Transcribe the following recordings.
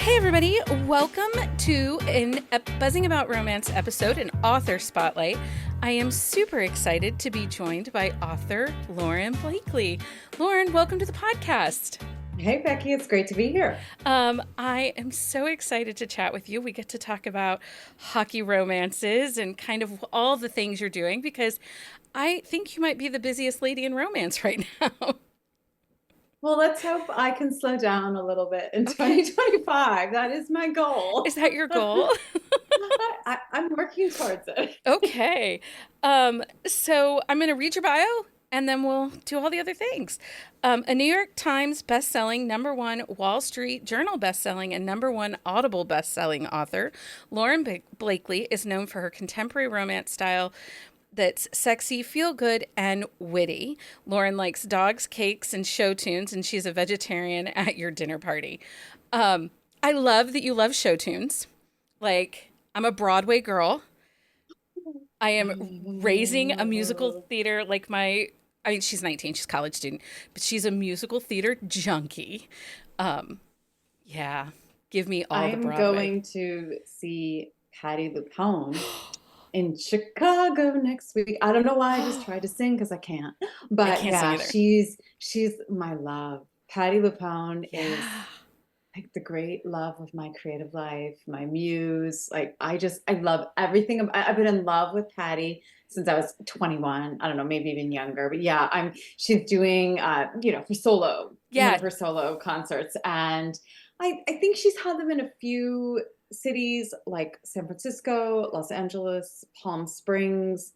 Hey everybody, welcome to a Buzzing About Romance episode, an author spotlight. I am super excited to be joined by author Lauren Blakely. Lauren, welcome to the podcast. Hey Becky, it's great to be here. I am so excited to chat with you. We get to talk about hockey romances and kind of all the things you're doing because I think you might be the busiest lady in romance right now. Well, let's hope I can slow down a little bit in Okay. 2025. That is my goal. Is that your goal? I'm working towards it. Okay. So I'm going to read your bio and then we'll do all the other things. A New York Times bestselling, #1 Wall Street Journal bestselling, and #1 Audible bestselling author, Lauren Blakely is known for her contemporary romance style that's sexy, feel good, and witty. Lauren likes dogs, cakes, and show tunes, and she's a vegetarian at your dinner party. I love that you love show tunes. Like, I'm a Broadway girl. I am raising a musical theater I mean, she's 19, she's a college student, but she's a musical theater junkie. Yeah, give me all the I'm Broadway. going to see Patti LuPone in Chicago next week. I don't know why I just tried to sing because I can't. I But can't sing yeah, either. she's my love. Patti LuPone is Yeah. like the great love of my creative life, my muse. I love everything. I've been in love with Patty since I was 21. I don't know, maybe even younger. But yeah, she's doing one Yeah. of her solo concerts. And I think she's had them in a few cities like San Francisco, Los Angeles, Palm Springs.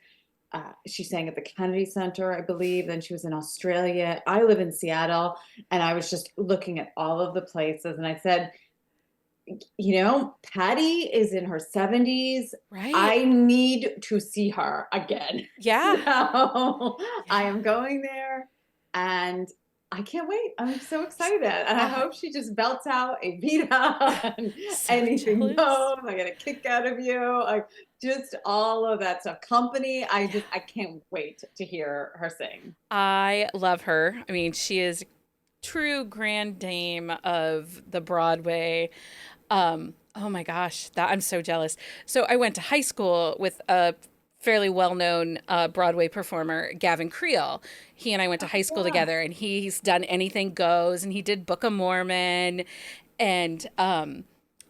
She sang at the Kennedy Center, I believe. Then she was in Australia. I live in Seattle, and I was just looking at all of the places, and I said, Patty is in her 70s. Right. I need to see her again. Yeah. So I Yeah. am going there, and I can't wait. I'm so excited. And I Uh, hope she just belts out a Vita and so anything jealous. goes. I get a kick out of you. Like just all of that stuff. Company. I can't wait to hear her sing. I love her. I mean, she is true grand dame of the Broadway. Oh my gosh, that I'm so jealous. So I went to high school with a fairly well-known Broadway performer, Gavin Creel. He and I went to high school Yeah. together, and he's done Anything Goes, and he did Book of Mormon, and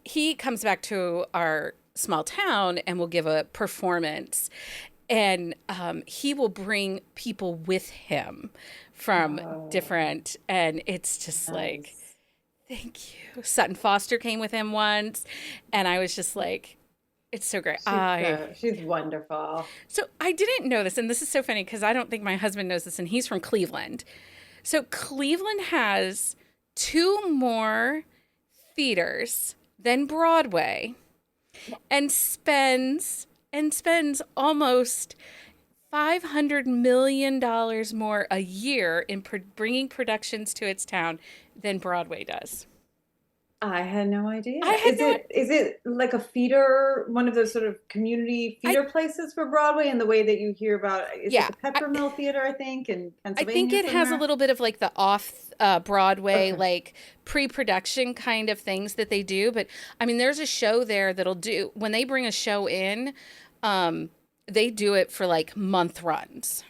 he comes back to our small town and will give a performance, and he will bring people with him from Oh, different, and it's just like, nice. thank you. Sutton Foster came with him once, and I was just like, it's so great. She's wonderful. So I didn't know this, and this is so funny because I don't think my husband knows this, and he's from Cleveland. So Cleveland has two more theaters than Broadway, and spends almost $500 million more a year in bringing productions to its town than Broadway does. I had no idea. I had Is no. it like a feeder, one of those sort of community I feeder places for Broadway in the way that you hear about, is it Yeah. the Peppermill Theater, I think, in I think Pennsylvania it has a somewhere? little bit of like the off Broadway, Okay. like pre-production kind of things that they do. But I mean, there's a show there that'll do when they bring a show in, um, they do it for like month runs.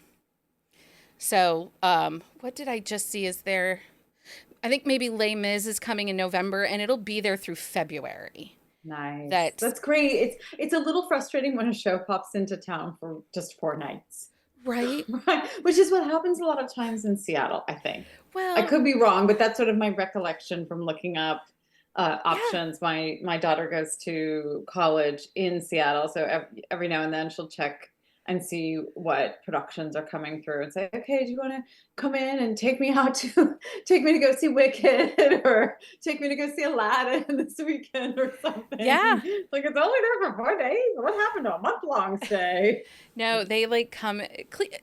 So, what did I just see? Is there? I think maybe Les Mis is coming in November, and it'll be there through February. Nice. That's That's great. It's a little frustrating when a show pops into town for just 4 nights. right. Right. Which is what happens a lot of times in Seattle, I think. I Well, could be wrong, but that's sort of my recollection from looking up yeah. options. My daughter goes to college in Seattle, so every now and then she'll check and see what productions are coming through and say, okay, do you want to come in and take me out to take me to go see Wicked or take me to go see Aladdin this weekend or Yeah. something? Like it's only there for 4 days. What happened to a month-long stay? No, they like come.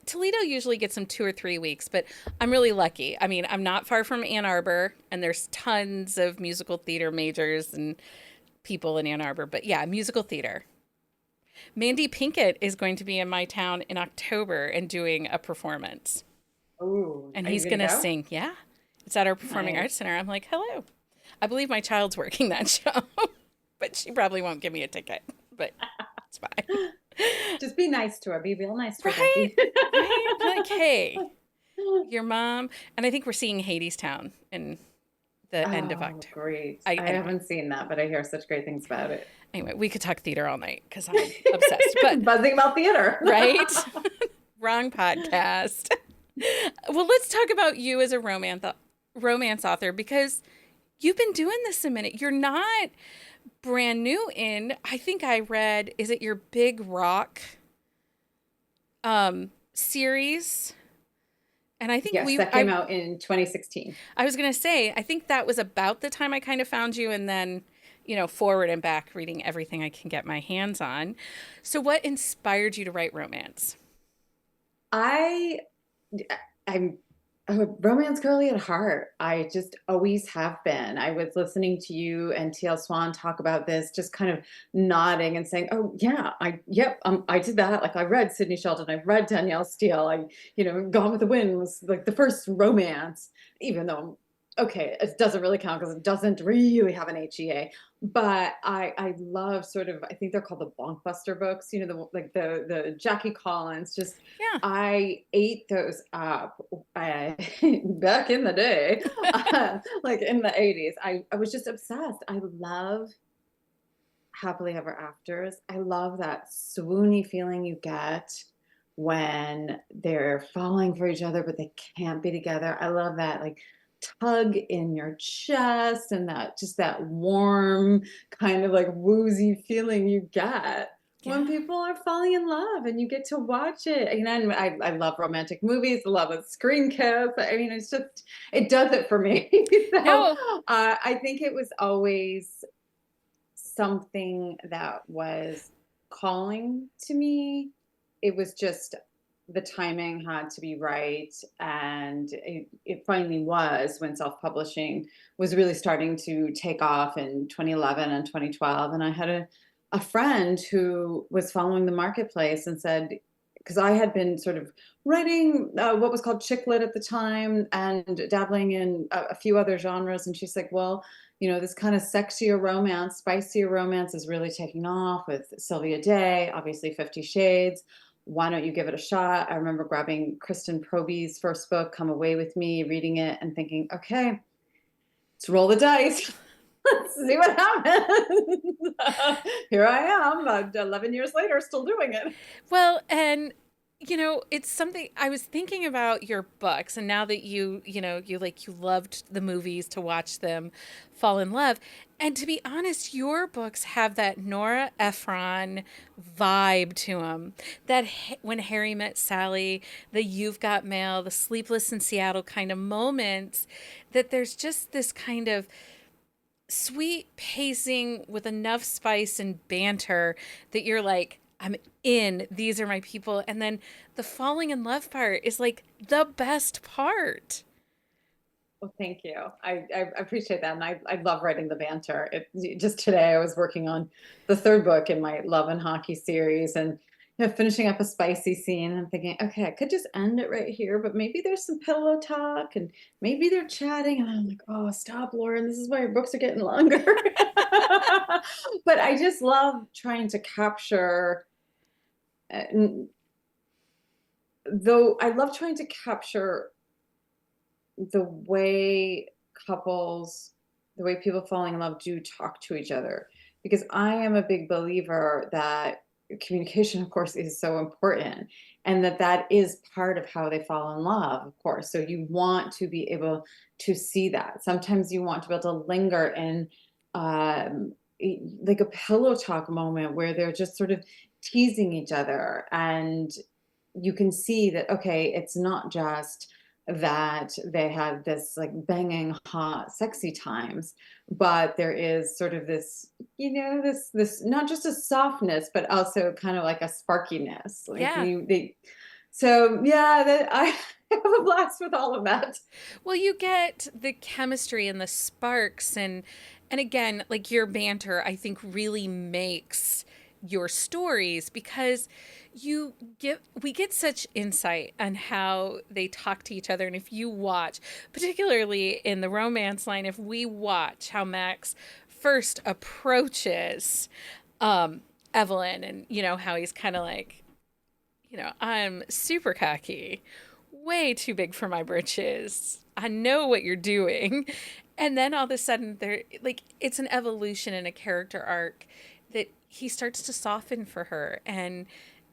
Toledo usually gets them 2 or 3 weeks, but I'm really lucky. I mean, I'm not far from Ann Arbor, and there's tons of musical theater majors and people in Ann Arbor. But yeah, musical theater. Mandy Pinkett is going to be in my town in October and doing a performance. Oh, And are you he's gonna going to go? sing. Yeah. It's at our Performing Arts Nice. Center. I'm like, hello. I believe my child's working that show, but she probably won't give me a ticket, but it's fine. Just be nice to her. Be real nice to her, Right? Becky. Right? Be like, hey, your mom, and I think we're seeing Hadestown in the end of Oh, October. great. I I anyway, haven't seen that, but I hear such great things about it. anyway, we could talk theater all night because I'm obsessed. But Buzzing about theater. right? Wrong podcast. Well, let's talk about you as a romance author because you've been doing this a minute. You're not brand new in. I think I read. Is it your Big Rock series? And I think Yes, that came out in 2016. I was gonna say I think that was about the time I kind of found you, and then forward and back reading everything I can get my hands on. So, what inspired you to write romance? I I'm a romance girly at heart. I just always have been. I was listening to you and TL Swan talk about this, just kind of nodding and saying, "Oh yeah, I did that. Like I read Sydney Sheldon, I read Danielle Steele. Gone with the Wind was like the first romance, even though." Okay, it doesn't really count because it doesn't really have an HEA. But I love sort of, I think they're called the blockbuster books. The Jackie Collins. Just Yeah. I ate those up back in the day, like in the 80s. I was just obsessed. I love happily ever afters. I love that swoony feeling you get when they're falling for each other, but they can't be together. I love that like tug in your chest and that just that warm kind of like woozy feeling you get when Yeah. people are falling in love and you get to watch it. And I love romantic movies, love a screen kiss. I mean, it's just, it does it for me. So No. I think it was always something that was calling to me. It was just the timing had to be right. And it finally was when self publishing was really starting to take off in 2011 and 2012. And I had a friend who was following the marketplace and said, because I had been sort of writing what was called chick lit at the time and dabbling in a few other genres. And she's like, well, this kind of sexier romance, spicier romance is really taking off with Sylvia Day, obviously 50 Shades. Why don't you give it a shot? I remember grabbing Kristen Proby's first book, Come Away With Me, reading it and thinking, okay, let's roll the dice. Let's see what happens. Here I am, 11 years later, still doing it. Well, and it's something I was thinking about your books, and now that you loved the movies to watch them fall in love. And to be honest, your books have that Nora Ephron vibe to them. When Harry Met Sally, the You've Got Mail, the Sleepless in Seattle kind of moments, that there's just this kind of sweet pacing with enough spice and banter that you're like, I'm in. These are my people. And then the falling in love part is like the best part. Well, thank you. I appreciate that. And I love writing the banter. Just today, I was working on the third book in my Love and Hockey series and finishing up a spicy scene. I'm thinking, okay, I could just end it right here, but maybe there's some pillow talk and maybe they're chatting. And I'm like, oh, stop, Lauren. This is why your books are getting longer. But I just love trying to capture, uh, though I love trying to capture the way couples, the way people falling in love do talk to each other. Because I am a big believer that communication, of course, is so important and that is part of how they fall in love, of course. So you want to be able to see that. Sometimes you want to be able to linger in um, like a pillow talk moment where they're just sort of teasing each other and you can see that, okay, it's not just that they had this like banging hot sexy times, but there is sort of this this not just a softness but also kind of like a sparkiness like Yeah. so yeah, that I have a blast with all of that. Well, you get the chemistry and the sparks and again, like your banter, I think really makes your stories, because we get such insight on how they talk to each other. And if you watch, particularly in the romance line, if we watch how Max first approaches Evelyn, and how he's kind of like, I'm super cocky, way too big for my britches. I know what you're doing. And then all of a sudden, there, like, it's an evolution in a character arc that he starts to soften for her, and,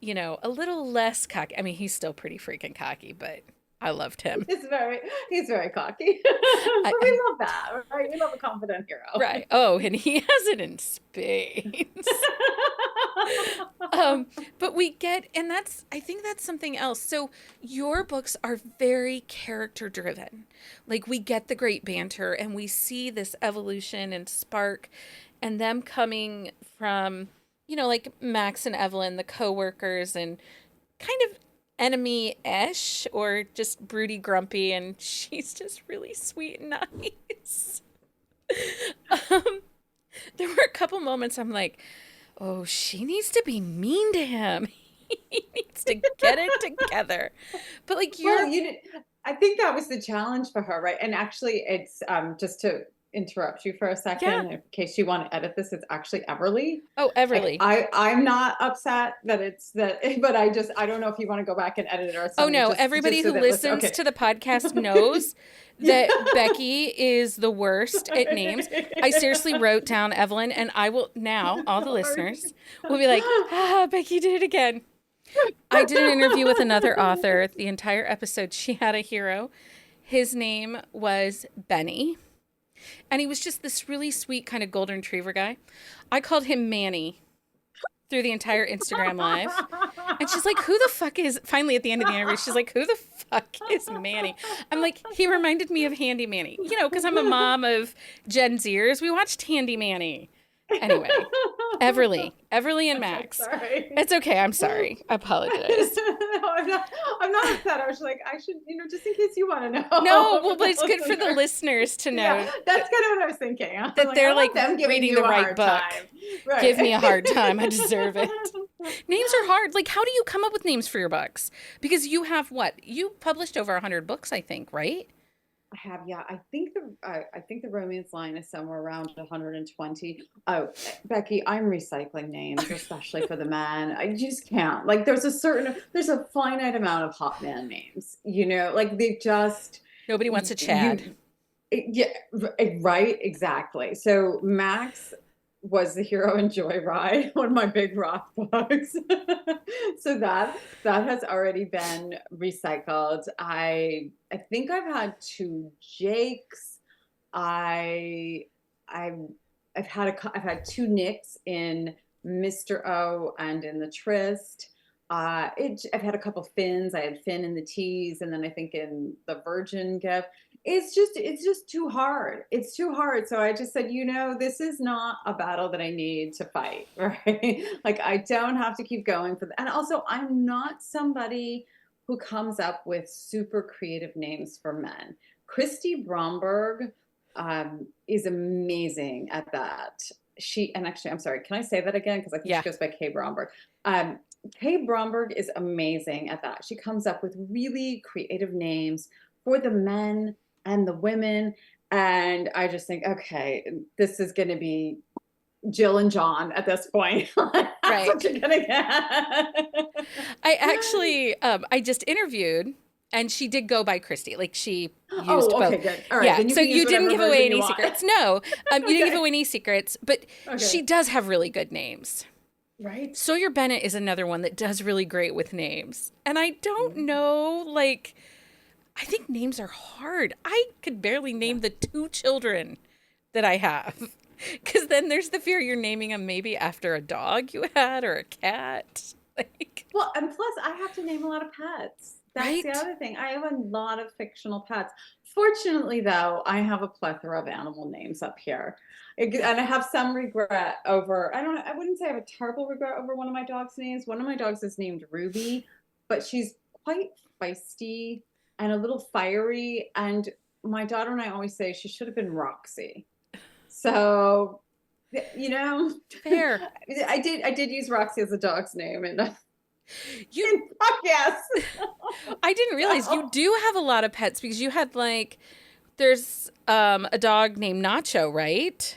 a little less cocky. I mean, he's still pretty freaking cocky, but I loved him. He's very, he's very cocky. I, But we I love that, right? We love a confident hero. right. Oh, and he has it in spades. Um, but we get, and I think that's something else. So your books are very character driven. Like, we get the great banter, and we see this evolution and spark, and them coming from, like Max and Evelyn, the coworkers, and kind of enemy-ish, or just broody grumpy, and she's just really sweet and nice. um, there were a couple moments I'm like, oh, she needs to be mean to him. He needs to get it together. But like Well, you're, I think that was the challenge for her, right? And actually, it's just to interrupt you for a yeah. second, in case you want to edit this, it's actually Everly. Oh, Like Everly. I'm not upset that it's that, but I don't know if you want to go back and edit it or Oh something, no, just everybody so who that listen. listens Okay. to the podcast knows that Becky is the worst at names. I seriously wrote down Evelyn, and I will now, all the Sorry. listeners will be like, Becky did it again. I did an interview with another author. The entire episode, she had a hero. His name was Benny. And he was just this really sweet kind of golden retriever guy. I called him Manny through the entire Instagram live. And she's like, who the fuck is, finally at the end of the interview, she's like, who the fuck is Manny? I'm like, he reminded me of Handy Manny, because I'm a mom of Gen Zers. We watched Handy Manny. Anyway, Everly and Okay, Max. sorry. It's okay. I'm sorry. I apologize. No, I'm not upset. I was like, I should, just in case you want to know. No, well, For but the it's good for the listener. listeners to Yeah, know that's kind of what I was thinking. I'm that like, I they're don't like want them giving reading you the a right hard book. time. Right. Give me a hard time. I deserve it. Names are hard. Like, how do you come up with names for your books? Because you have what? You published over 100 books, I think, right? I have, yeah. I think the romance line is somewhere around 120. Oh, Becky, I'm recycling names, especially for the men. I just can't. Like, there's a finite amount of hot man names. Like they just Nobody wants a Chad. you yeah, right, exactly. So Max was the hero in Joyride, one of my big rock books. So that has already been recycled. I think I've had two Jakes. I I've I've had two Nicks in Mr. O and in the Tryst. I've had a couple Finns. I had Finn in the Tease, and then I think in the Virgin gift. It's just too hard. It's too hard. So I just said, this is not a battle that I need to fight, right? Like I don't have to keep going for that. And also, I'm not somebody who comes up with super creative names for men. Christy Bromberg is amazing at that. And actually, I'm sorry, can I say that again? Because I think Yeah. she goes by Kay Bromberg. Kay Bromberg is amazing at that. She comes up with really creative names for the men and the women. And I just think, okay, this is going to be Jill and John at this point. That's what Right. you're going to get. I actually, I just interviewed, and she did go by Christy. Like, she used Oh, both. okay, good. All right, Yeah. then you So can use you didn't whatever give away version you any want. secrets. No, you didn't give Okay. away any secrets, but she Okay. does have really good names. Right? Sawyer Bennett is another one that does really great with names. And I don't know, like, I think names are hard. I could barely Yeah. name the two children that I have. Because then there's the fear you're naming them maybe after a dog you had or a cat. Like, Well, and plus I have to name a lot of pets. That's the right? other thing. I have a lot of fictional pets. Fortunately, though, I have a plethora of animal names up here. And I have some regret over, I wouldn't say I have a terrible regret over one of my dog's names. One of my dogs is named Ruby, but she's quite feisty and a little fiery. And my daughter and I always say she should have been Roxy. So You know, Fair. I did use Roxy as a dog's name You, in yes. I didn't realize you So do have a lot of pets because you had like, there's a dog named Nacho, right?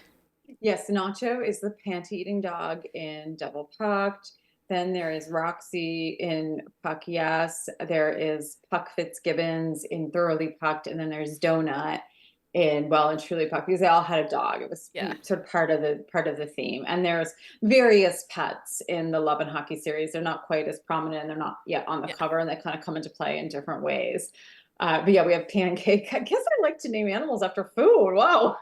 yes, Nacho is the panty-eating dog in Double Pucked. Then there is Roxy in Puck Yes. There is Puck Fitzgibbons in Thoroughly Pucked, and then there's Donut in Well and Truly Pucked because they all had a dog. It was Yeah. sort of part of the theme. And there's various pets in the Love and Hockey series. They're not quite as prominent, and they're not yet on the Yeah. cover, and they kind of come into play in different ways. But yeah, we have Pancake. I guess I like to name animals after food. Wow.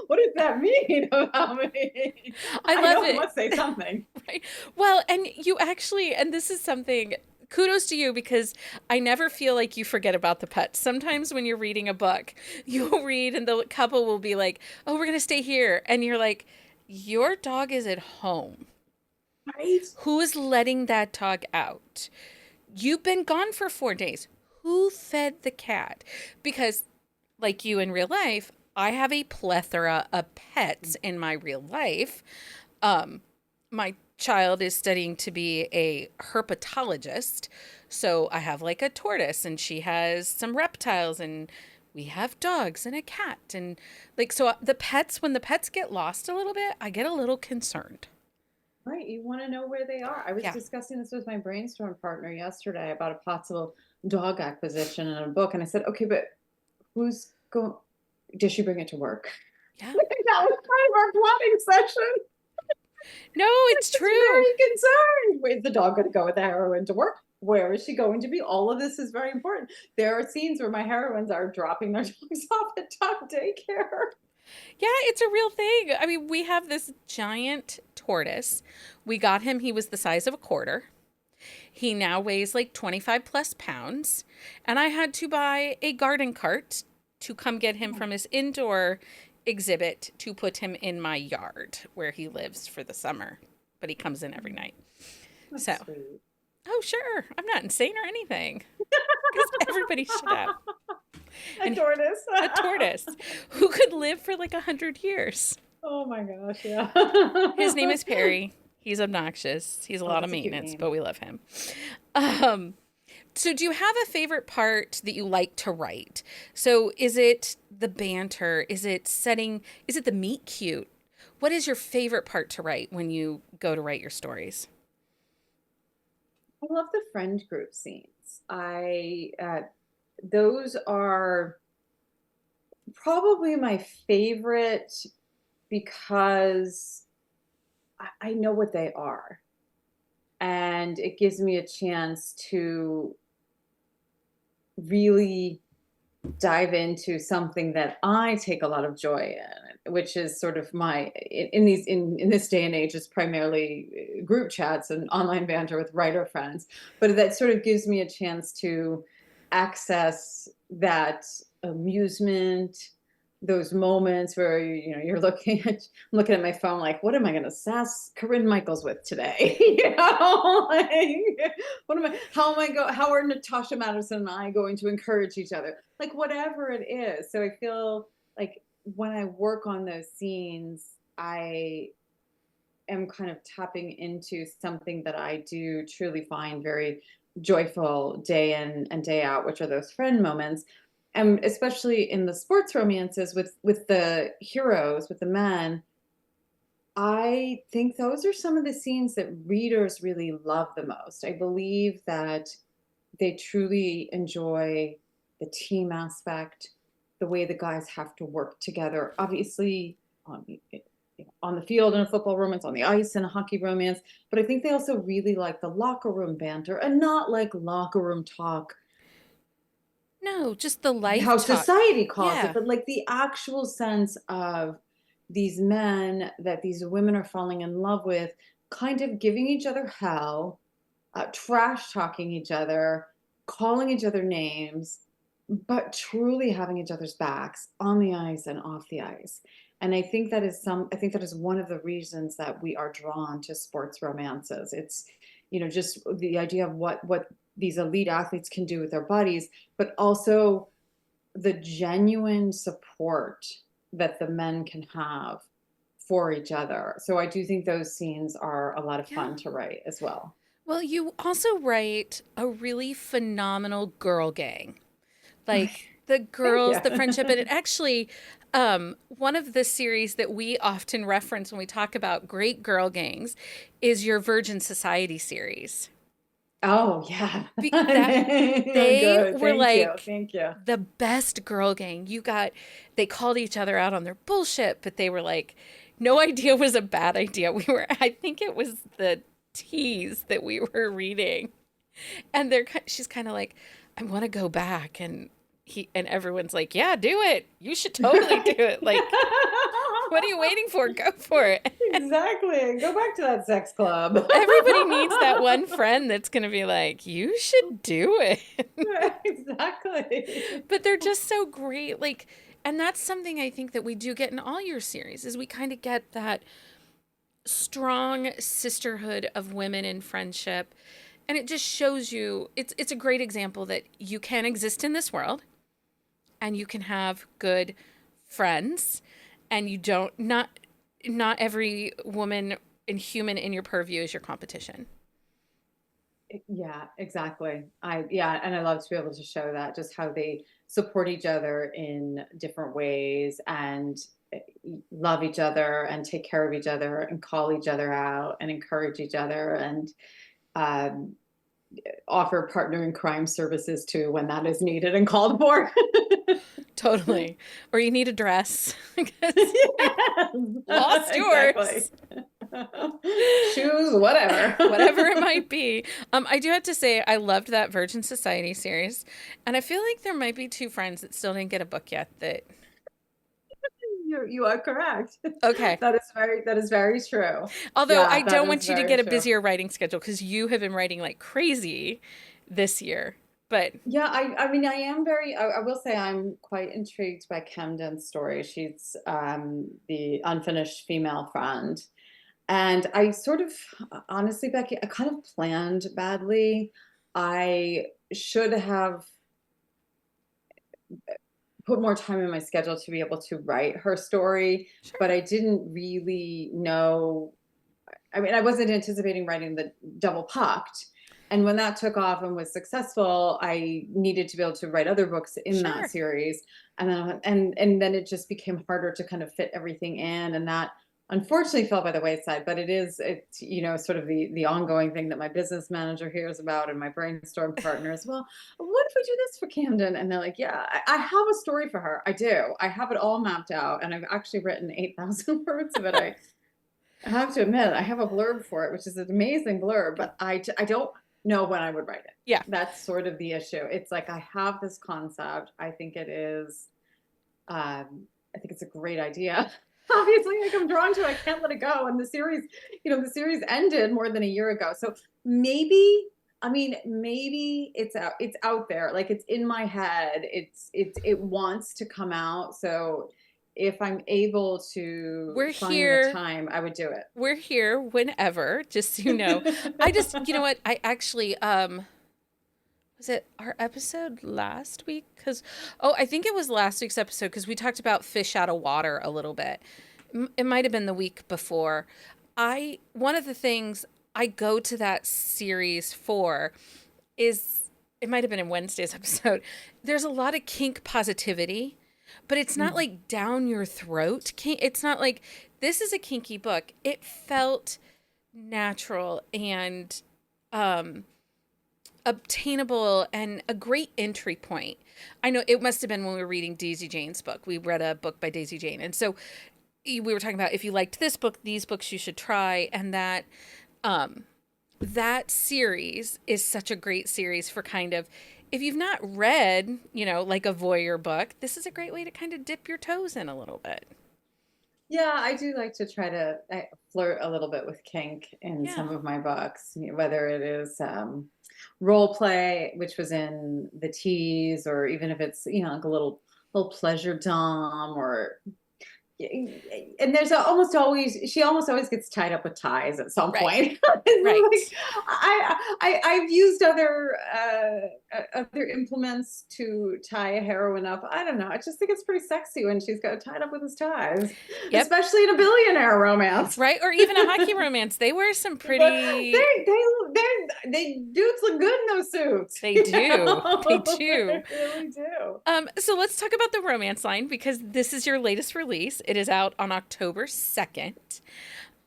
What does that mean about me? I I love know it it. must say something. Right. Well, and you actually, and this is something, kudos to you because I never feel like you forget about the pets. Sometimes when you're reading a book, you'll read and the couple will be like, oh, we're going to stay here. And you're like, your dog is at home. Right? Who is letting that dog out? You've been gone for 4 days. Who fed the cat? Because, like you in real life, I have a plethora of pets in my real life. Um, my child is studying to be a herpetologist. So I have like a tortoise and she has some reptiles and we have dogs and a cat. And like, so the pets, when the pets get lost a little bit, I get a little concerned. Right. You want to know where they are. I was Yeah. discussing this with my brainstorm partner yesterday about a possible dog acquisition in a book. And I said, okay, but who's going, did she bring it to work? Yeah. That was kind of our plotting session. No, it's It's true. very concerned. Where's the dog going to go with the heroine to work? Where is she going to be? All of this is very important. There are scenes where my heroines are dropping their dogs off at dog daycare. Yeah, it's a real thing. I mean, we have this giant tortoise. We got him, he was the size of a quarter. He now weighs like 25 plus pounds. And I had to buy a garden cart to come get him from his indoor exhibit to put him in my yard where he lives for the summer. But he comes in every night. So, That's sweet. oh, sure. I'm not insane or anything because everybody should have. A And tortoise. a tortoise who could live for like 100 years. Oh my gosh, yeah. His name is Perry. He's obnoxious. He's a Oh, lot of that's a cute maintenance, name. but we love him. Um, so do you have a favorite part that you like to write? So is it the banter? Is it setting? Is it the meet cute? What is your favorite part to write when you go to write your stories? I love the friend group scenes. Those are probably my favorite because I know what they are. And it gives me a chance to really dive into something that I take a lot of joy in, which is sort of my in this day and age, it's primarily group chats and online banter with writer friends, but that sort of gives me a chance to access that amusement, those moments where you're looking at my phone like, what am I going to sass Corinne Michaels with today? Like, how are Natasha Madison and I going to encourage each other? Like whatever it is. So I feel like when I work on those scenes, I am kind of tapping into something that I do truly find very joyful day in and day out, which are those friend moments. And especially in the sports romances with the heroes, with the men, I think those are some of the scenes that readers really love the most. I believe that they truly enjoy the team aspect, the way the guys have to work together. Obviously, on the field in a football romance, on the ice in a hockey romance, but I think they also really like the locker room banter and not like locker room talk, No, just the life how talk. society calls it, Yeah. but like the actual sense of these men that these women are falling in love with, kind of giving each other hell, trash talking each other, calling each other names, but truly having each other's backs on the ice and off the ice. And I think that is one of the reasons that we are drawn to sports romances. It's, just the idea of what these elite athletes can do with their bodies, but also the genuine support that the men can have for each other. So I do think those scenes are a lot of Yeah. fun to write as well. Well, you also write a really phenomenal girl gang. Like the Thank girls, you. the friendship, and it actually, one of the series that we often reference when we talk about great girl gangs is your Virgin Society series. Oh, yeah. That they Good. were Thank you. like Thank you. the best girl gang. They called each other out on their bullshit, but they were like, no idea was a bad idea. I think it was the tease that we were reading. And she's kind of like, I want to go back. And everyone's like, yeah, do it. You should totally do it. Like, what are you waiting for? Go for it. Exactly. Go back to that sex club. Everybody needs that one friend that's going to be like, you should do it. Exactly. But they're just so great. Like, and that's something I think that we do get in all your series is we kind of get that strong sisterhood of women in friendship. And it just shows you it's a great example that you can exist in this world and you can have good friends and you don't not every woman and human in your purview is your competition. Yeah, exactly. Yeah, and I love to be able to show that just how they support each other in different ways and love each other and take care of each other and call each other out and encourage each other and um, offer partner in crime services too when that is needed and called for. Totally. Or you need a dress because you Yes, lost exactly. yours. Shoes, whatever. Whatever it might be. I do have to say, I loved that Virgin Society series. And I feel like there might be two friends that still didn't get a book yet that, You are correct. okay. That is very true. Although I Yeah, that don't is want you to very get a true. busier writing schedule because you have been writing like crazy this year. But Yeah, I mean, I am very, I will say I'm quite intrigued by Camden's story. She's the unfinished female friend. And I sort of, honestly, Becky, I kind of planned badly. I should have put more time in my schedule to be able to write her story, but sure. I didn't really know. I mean, I wasn't anticipating writing the Double Pucked. And when that took off and was successful, I needed to be able to write other books in that Sure. series. And then it just became harder to kind of fit everything in. And that unfortunately fell by the wayside. But it's sort of the ongoing thing that my business manager hears about and my brainstorm partners. Well, what if we do this for Camden? And they're like, yeah, I have a story for her. I do. I have it all mapped out, and I've actually written 8,000 words of it. I have to admit, I have a blurb for it, which is an amazing blurb, but I don't know when I would write it. Yeah. That's sort of the issue. It's like I have this concept. I think it's a great idea. Obviously, like I'm drawn to it. I can't let it go. And the series ended more than a year ago. So maybe, I mean, maybe it's out there. Like it's in my head. It wants to come out. So if I'm able to We're find the here. time, I would do We're here whenever, just so you know. I just, you know it. what? I actually, was it our episode last week? I think it was last week's episode because we talked about fish out of water a little bit. It might have been the week before. One of the things I go to that series for is, it might have been in Wednesday's episode. There's a lot of kink positivity, but it's not like down your throat. It's not like this is a kinky book. It felt natural and um obtainable and a great entry point. I know it must have been when we were reading Daisy Jane's book. We read a book by Daisy Jane. And so we were talking about if you liked this book, these books you should try. And um, that series is such a great series for kind of, if you've not read, like a voyeur book, this is a great way to kind of dip your toes in a little bit. Yeah, I do like to try to flirt a little bit with kink in Yeah. some of my books, whether it is role play, which was in the tease, or even if it's like a little pleasure dom, or and there's almost always she almost always gets tied up with ties at some Right. point. Like, Right. I've used other implements to tie a heroine up. I don't know. I just think it's pretty sexy when she's got tied up with his ties, Yep. especially in a billionaire romance. Right. Or even a hockey romance. They wear some But pretty. they dudes look good in those suits. They You do. They know? do. They really do. So let's talk about the romance line because this is your latest release. It is out on October 2nd.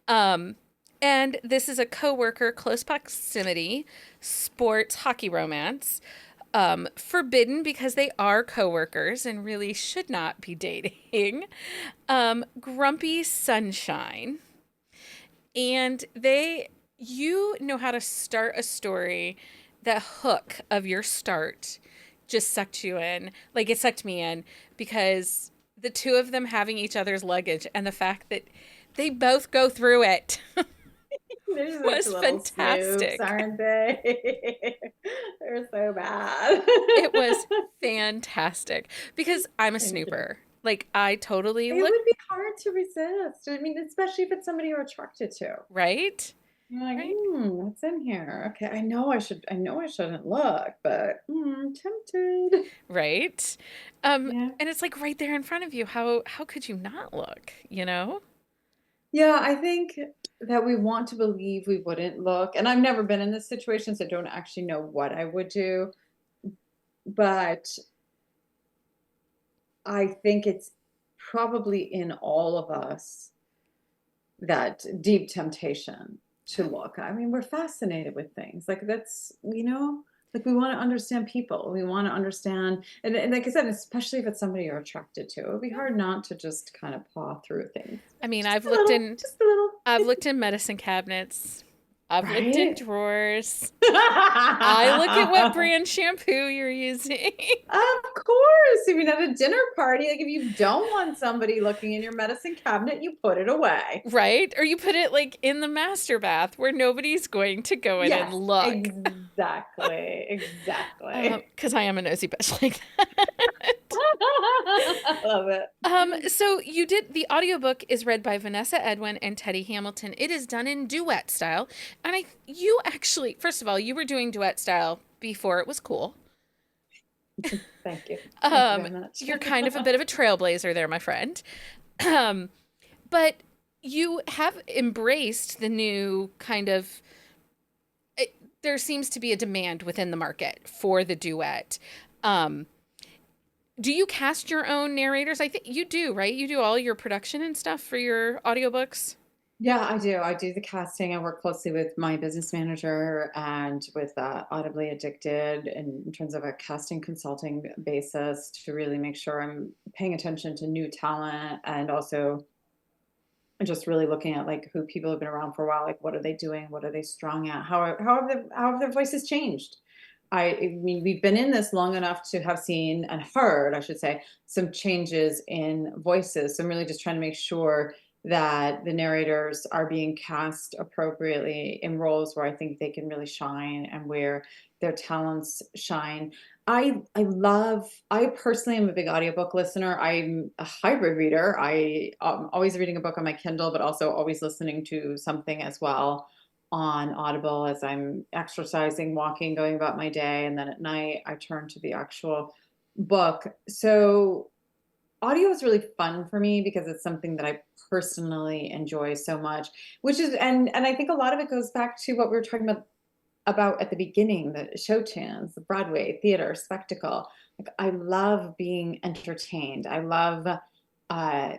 Um, and this is a coworker, close proximity, sports hockey romance. Forbidden because they are coworkers and really should not be dating. Grumpy Sunshine. And you know how to start a story. The hook of your start just sucked you in. Like it sucked me in because the two of them having each other's luggage and the fact that they both go through it They're such was little snoops, fantastic. aren't they? They're so bad. It was fantastic because I'm a Thank you. snooper. Like I totally It look would be hard to resist. I mean, especially if it's somebody you're attracted to. right, You're like, right, what's in here? Okay, I know I shouldn't look, but tempted. right. Yeah. And it's like right there in front of you. How could you not look? You know? Yeah, I think that we want to believe we wouldn't look. And I've never been in this situation, so I don't actually know what I would do. But I think it's probably in all of us that deep temptation to look. I mean, we're fascinated with things. Like that's, like we want to understand people. We want to understand, and like I said, especially if it's somebody you're attracted to, it would be Yeah. hard not to just kind of paw through things. I mean, Just a little, just a little. I've looked in medicine cabinets. I've looked in Right? drawers. I look at what brand shampoo you're using. Of course. I mean, at a dinner party, like if you don't want somebody looking in your medicine cabinet, you put it away. Right? Or you put it like in the master bath where nobody's going to go in and Yes, look. exactly. Exactly. Because I am a nosy bitch like that. I love it. So you did the audiobook is read by Vanessa Edwin and Teddy Hamilton. It is done in duet style. And you actually, first of all, you were doing duet style before it was cool. Thank you. Thank you very much. You're kind of a bit of a trailblazer there, my friend. Um, but you have embraced the new kind of there seems to be a demand within the market for the duet. Um, do you cast your own narrators? I think you do, right? You do all your production and stuff for your audiobooks? Yeah, I do. I do the casting. I work closely with my business manager and with Audibly Addicted in terms of a casting consulting basis to really make sure I'm paying attention to new talent and also just really looking at like who people have been around for a while, like what are they doing, what are they strong at, how have their voices changed. I mean, we've been in this long enough to have seen and heard, I should say, some changes in voices. So I'm really just trying to make sure that the narrators are being cast appropriately in roles where I think they can really shine and where their talents shine. I personally am a big audiobook listener. I'm a hybrid reader. Always reading a book on my Kindle, but also always listening to something as well on Audible as I'm exercising, walking, going about my day. And then at night, I turn to the actual book. So audio is really fun for me because it's something that I personally enjoy so much, which is, and I think a lot of it goes back to what we were talking about at the beginning, the show tunes, the Broadway theater spectacle. Like I love being entertained. I love uh,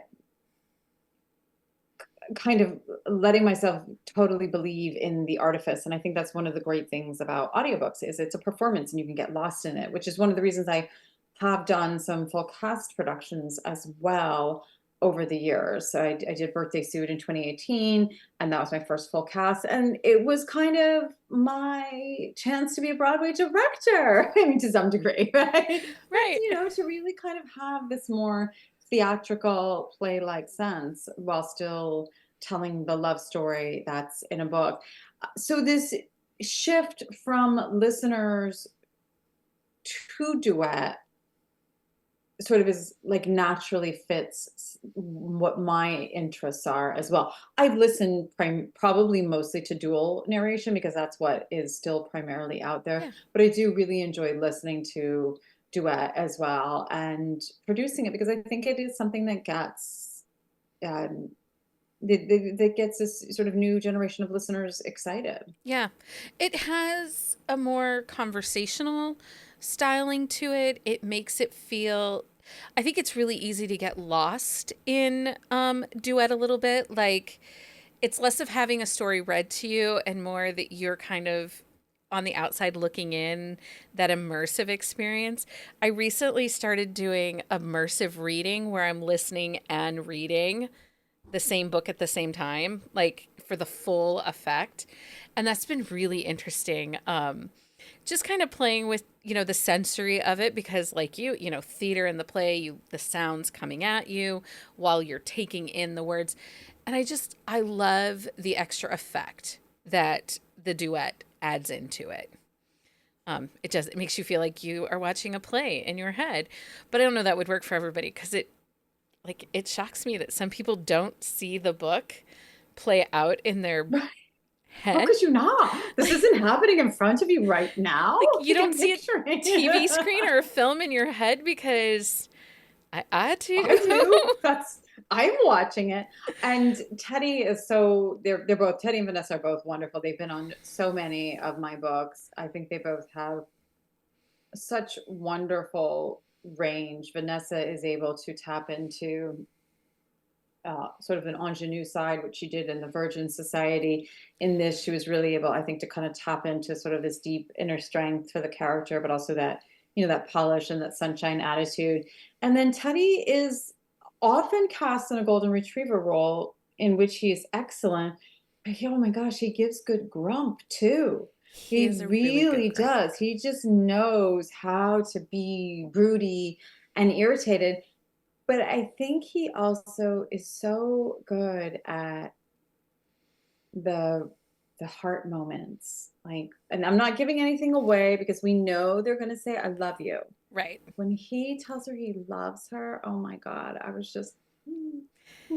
kind of letting myself totally believe in the artifice. And I think that's one of the great things about audiobooks is it's a performance and you can get lost in it, which is one of the reasons I have done some full cast productions as well over the years. So I did Birthday Suit in 2018, and that was my first full cast. And it was kind of my chance to be a Broadway director, I mean, to some degree, right? But, Right. to really kind of have this more theatrical play-like sense while still telling the love story that's in a book. So this shift from listeners to duet sort of is like naturally fits what my interests are as well. I listen probably mostly to dual narration because that's what is still primarily out there. Yeah. But I do really enjoy listening to duet as well and producing it because I think it is something that gets um, that gets this sort of new generation of listeners excited. Yeah. It has a more conversational styling to it. It makes it feel, I think it's really easy to get lost in duet a little bit. Like it's less of having a story read to you and more that you're kind of on the outside looking in, that immersive experience. I recently started doing immersive reading where I'm listening and reading the same book at the same time, like for the full effect. And that's been really interesting. Just kind of playing with, the sensory of it because like theater and the play, the sounds coming at you while you're taking in the words. And I love the extra effect that the duet adds into it. It makes you feel like you are watching a play in your head. But I don't know that would work for everybody because it shocks me that some people don't see the book play out in their How head. could you not? This Like, isn't happening in front of you right now. like you Like don't I'm see a picturing. TV screen or a film in your head because I I do. do. I'm watching it. And Teddy is so they're both Teddy and Vanessa are both wonderful. They've been on so many of my books. I think they both have such wonderful range. Vanessa is able to tap into sort of an ingenue side, which she did in the Virgin Society. In this, she was really able, I think, to kind of tap into sort of this deep inner strength for the character, but also that, that polish and that sunshine attitude. And then Teddy is often cast in a golden retriever role in which he is excellent. But oh my gosh, he gives good grump too. He is He a really good really grump. does. He just knows how to be broody and irritated, but I think he also is so good at the the heart moments. Like, and I'm not giving anything away because we know they're going to say I love you. Right. When he tells her he loves her, oh my God, I was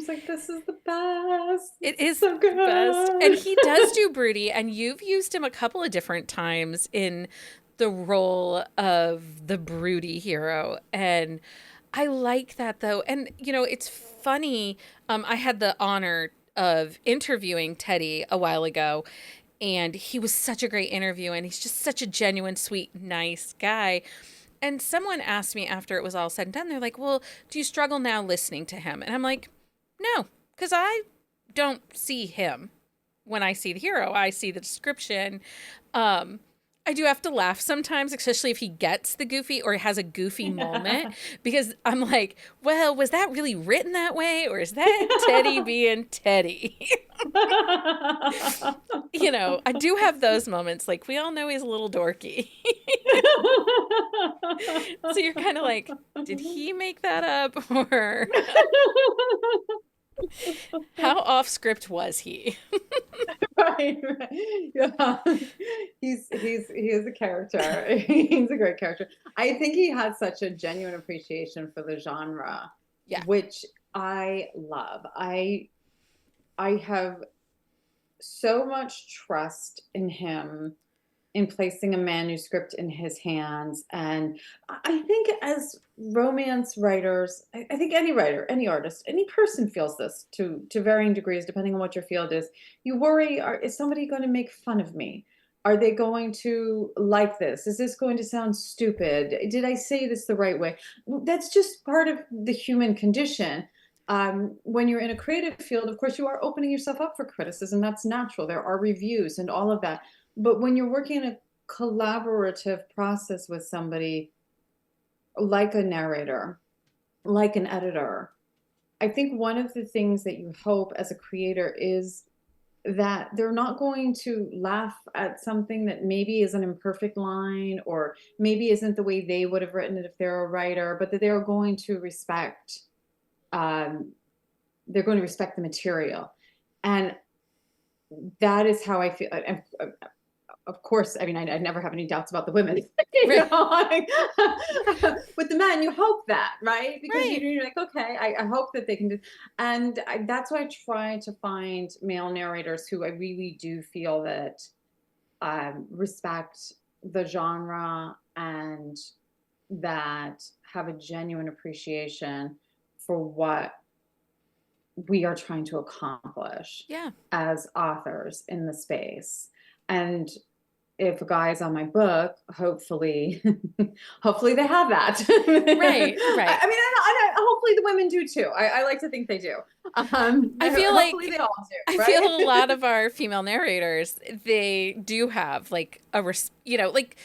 like, this is the best. This It is is so the best. And good. he does do broody, and you've used him a couple of different times in the role of the broody hero. And I like that though. And, it's funny. I had the honor of interviewing Teddy a while ago, and he was such a great interview, and he's just such a genuine, sweet, nice guy. And someone asked me after it was all said and done, they're like, well, do you struggle now listening to him? And I'm like, no, because I don't see him when I see the hero. I see the description. Um, I do have to laugh sometimes, especially if he gets the goofy or has a goofy moment, because I'm like, well, was that really written that way? Or is that Teddy being Teddy? I do have those moments. Like, we all know he's a little dorky. So you're kind of like, did he make that up? Or how off script was he? Right, right. Yeah. He is a character. He's a great character. I think he has such a genuine appreciation for the genre, Yeah. which I love. I have so much trust in him in placing a manuscript in his hands. And I think as romance writers, I think any writer, any artist, any person feels this to varying degrees, depending on what your field is. You worry, is somebody going to make fun of me? Are they going to like this? Is this going to sound stupid? Did I say this the right way? That's just part of the human condition. When you're in a creative field, of course, you are opening yourself up for criticism. That's natural. There are reviews and all of that. But when you're working in a collaborative process with somebody like a narrator, like an editor, I think one of the things that you hope as a creator is that they're not going to laugh at something that maybe is an imperfect line or maybe isn't the way they would have written it if they're a writer, but that they're going to respect um, the material. And that is how I feel. of course, I mean, I never have any doubts about the women. You Right. know, like, with the men, you hope that, right? Because Right. you're like, okay, I hope that they can do, and that's why I try to find male narrators who I really do feel that respect the genre and that have a genuine appreciation for what we are trying to accomplish Yeah. as authors in the space. And if a guy is on my book, hopefully, hopefully they have that. Right. Right. I mean, hopefully the women do too. I like to think they do. I feel Hopefully like they all do, I feel right? a lot of our female narrators, they do have like like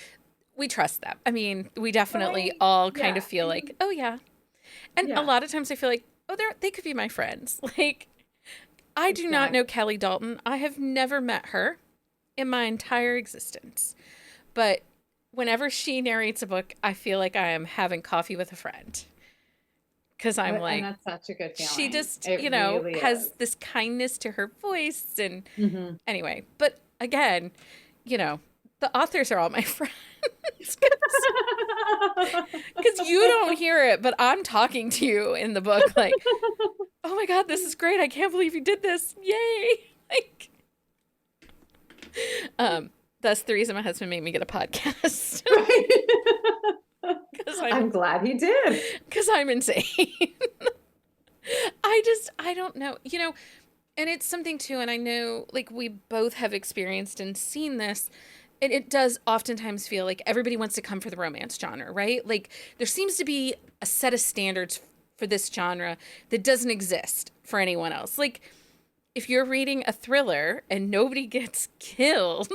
we trust them. I mean, we definitely Right? all kind Yeah. of feel like, oh yeah. And a Yeah. lot of times I feel like, oh, they could be my friends. Like, I do not know Exactly. Kelly Dalton. I have never met her in my entire existence. But whenever she narrates a book, I feel like I am having coffee with a friend. Because I'm And like, that's such a good she feeling. just, It really has is. this kindness to her voice. And Hmm. anyway, but again, you know, the authors are all my friends. Because you don't hear it, but I'm talking to you in the book, like, oh my God, this is great. I can't believe you did this. Yay. Like, um, that's the reason my husband made me get a podcast. Right. Because I'm I'm glad he did. because I'm insane. I don't know. And it's something too, and I know like we both have experienced and seen this. And it does oftentimes feel like everybody wants to come for the romance genre, right? Like there seems to be a set of standards for this genre that doesn't exist for anyone else. Like if you're reading a thriller and nobody gets killed,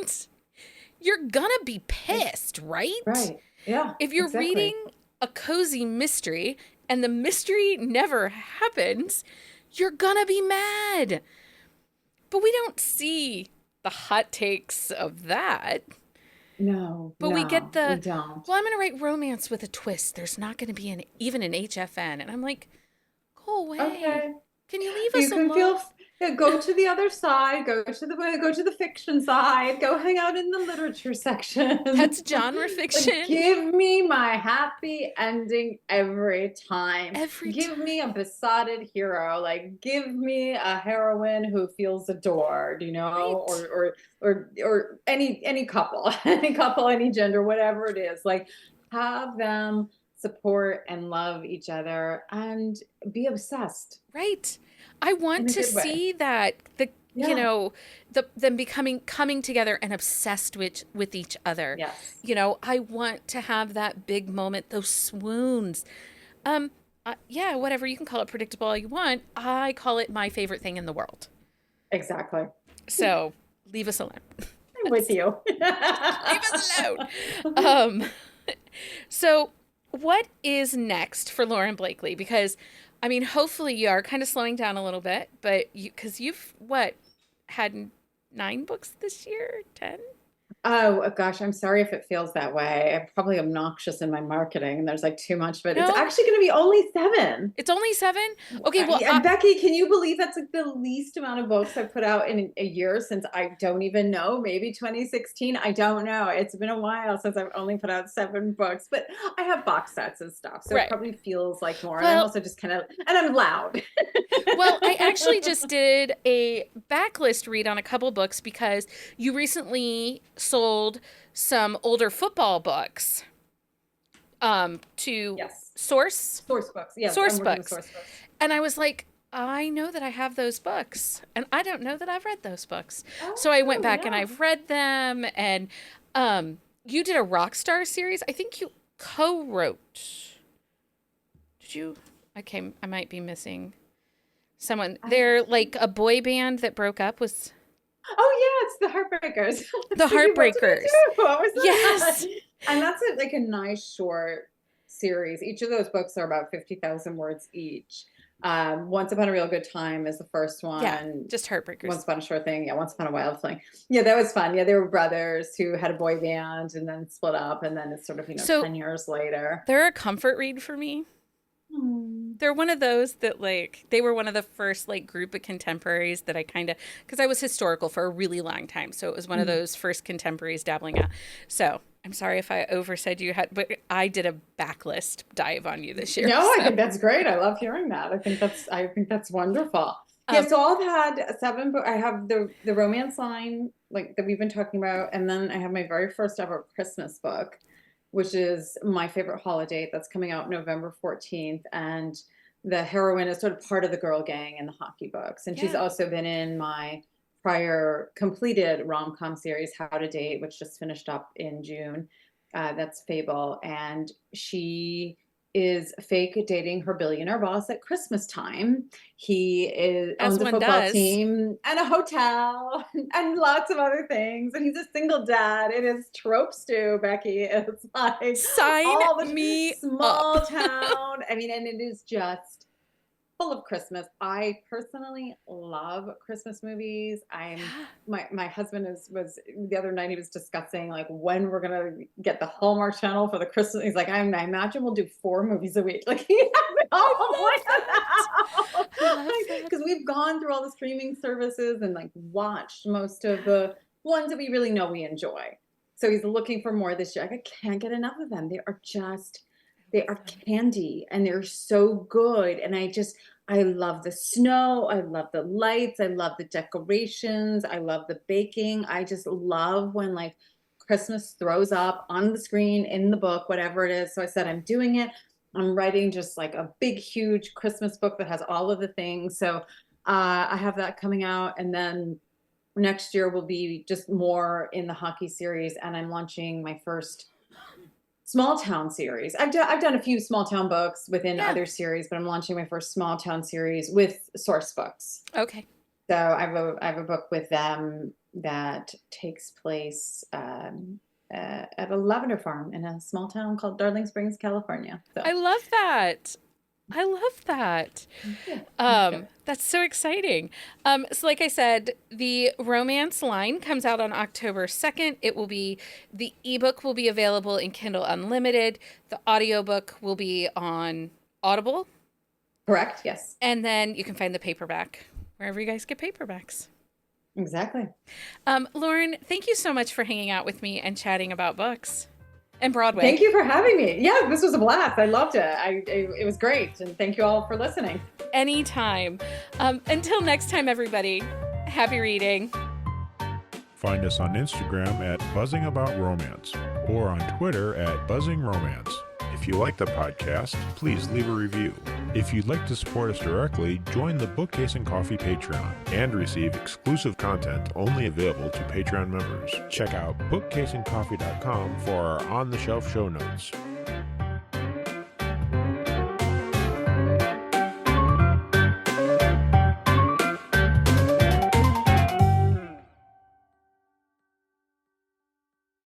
you're gonna be pissed, right? Right. Yeah, If you're exactly. reading a cozy mystery and the mystery never happens, you're gonna be mad. But we don't see the hot takes of that. No, But we get no, we the, don't. well, I'm going to write romance with a twist. There's not going to be even an HFN. And I'm like, go away. Okay. Can you leave us You can alone? feel yeah, go to the other side, go to the fiction side, go hang out in the literature section. That's genre Like fiction give me my happy ending every time. every Give time. me a besotted hero. Like give me a heroine who feels adored, Right. or any couple, any couple, any gender, whatever it is. Like have them support and love each other and be obsessed Right. I want in a to good way. see that Yeah. them becoming coming together and obsessed with each other. Yes. I want to have that big moment, those swoons. Um yeah, whatever you can call it predictable all you want. I call it my favorite thing in the world. Exactly. So, leave us alone. I'm with you. Leave us alone. Um so what is next for Lauren Blakely? Because I mean, hopefully you are kind of slowing down a little bit, but because you've what had 9 books this year, 10? Oh gosh, I'm sorry if it feels that way. I'm probably obnoxious in my marketing and there's like too much, but it's No, actually going to be only 7. it's only 7. Okay, well, And Becky, can you believe that's like the least amount of books I've put out in a year since I don't even know, maybe 2016. I don't know. It's been a while since I've only put out 7 books, but I have box sets and stuff. So it right. probably feels like more. And I'm Well, also just kind of, and I'm loud. I actually just did a backlist read on a couple books because you recently sold some older football books to Yes. Source Source books. Yes, I'm Source working with Books. source books. And I was like, I know that I have those books, and I don't know that I've read those books. So I went Oh, back and yeah. I've read them. And you did a Rockstar series. I think you co-wrote. Did you? I might be missing someone. I They're like a boy band that broke up. Was Oh yeah, it's the Heartbreakers. the So you wrote to them Heartbreakers? too. What was that? Yes. And that's like a nice short series. Each of those books are about 50,000 words each. Once Upon a Real Good Time is the first Yeah, one. just Heartbreakers. Once Upon a Short Thing, yeah, Once Upon a Wild Thing. Yeah, that was fun. Yeah, they were brothers who had a boy band and then split up, and then it's sort of, So 10 years later. they're a comfort read for me. Hmm. they're one of those that like they were one of the first like group of contemporaries that I kind of because I was historical for a really long time, so it was one of Mm. those first contemporaries dabbling out. So I'm sorry if I oversaid you had, but I did a backlist dive on you this year. No, I So think that's great. I love hearing that. I think that's wonderful. Yeah, um, so I've had seven book. I have the romance line like that we've been talking about, and then I have my very first ever Christmas book, which is my favorite holiday. That's coming out November 14th, and the heroine is sort of part of the girl gang in the hockey books, and she's yeah, also been in my prior completed rom-com series, How to Date, which just finished up in June. That's Fable, and she is fake dating her billionaire boss at Christmas time. as Owns a one football does. team and a hotel and lots of other things. And he's a single dad. It is trope stew, Becky. It's like Sign all the me up. small town. I mean, and it is just full of Christmas. I personally love Christmas movies. My husband was the other night he was discussing like when we're gonna get the Hallmark Channel for the Christmas. He's like, I imagine we'll do 4 movies a week. Like he has it I all love that. I planned love out that. because we've gone through all the streaming services and like watched most of the ones that we really know we enjoy. So he's looking for more this year. Like, I can't get enough of them. They are candy and they're so good. And I love the snow. I love the lights. I love the decorations. I love the baking. I just love when like Christmas throws up on the screen in the book, whatever it is. So I said, I'm doing it. I'm writing just like a big, huge Christmas book that has all of the things. So I have that coming out. And then next year will be just more in the hockey series. And I'm launching my first small town series. I've done a few small town books within Yeah. other series, but I'm launching my first small town series with Source Books. Okay. So I have a book with them that takes place at a lavender farm in a small town called Darling Springs, California. So I love that. I love that. yeah, it's good. That's so exciting. So like I said, the romance line comes out on October 2nd. The ebook will be available in Kindle Unlimited. The audiobook will be on Audible. Correct. Yes. And then you can find the paperback wherever you guys get paperbacks. Exactly. Lauren, thank you so much for hanging out with me and chatting about books and Broadway. Thank you for having me. Yeah, this was a blast. I loved it. It was great, and thank you all for listening. Anytime. Until next time, everybody, happy reading. Find us on Instagram at Buzzing About Romance or on Twitter at Buzzing Romance. If you like the podcast, please leave a review. If you'd like to support us directly, join the Bookcase and Coffee Patreon and receive exclusive content only available to Patreon members. Check out bookcaseandcoffee.com for our on-the-shelf show notes.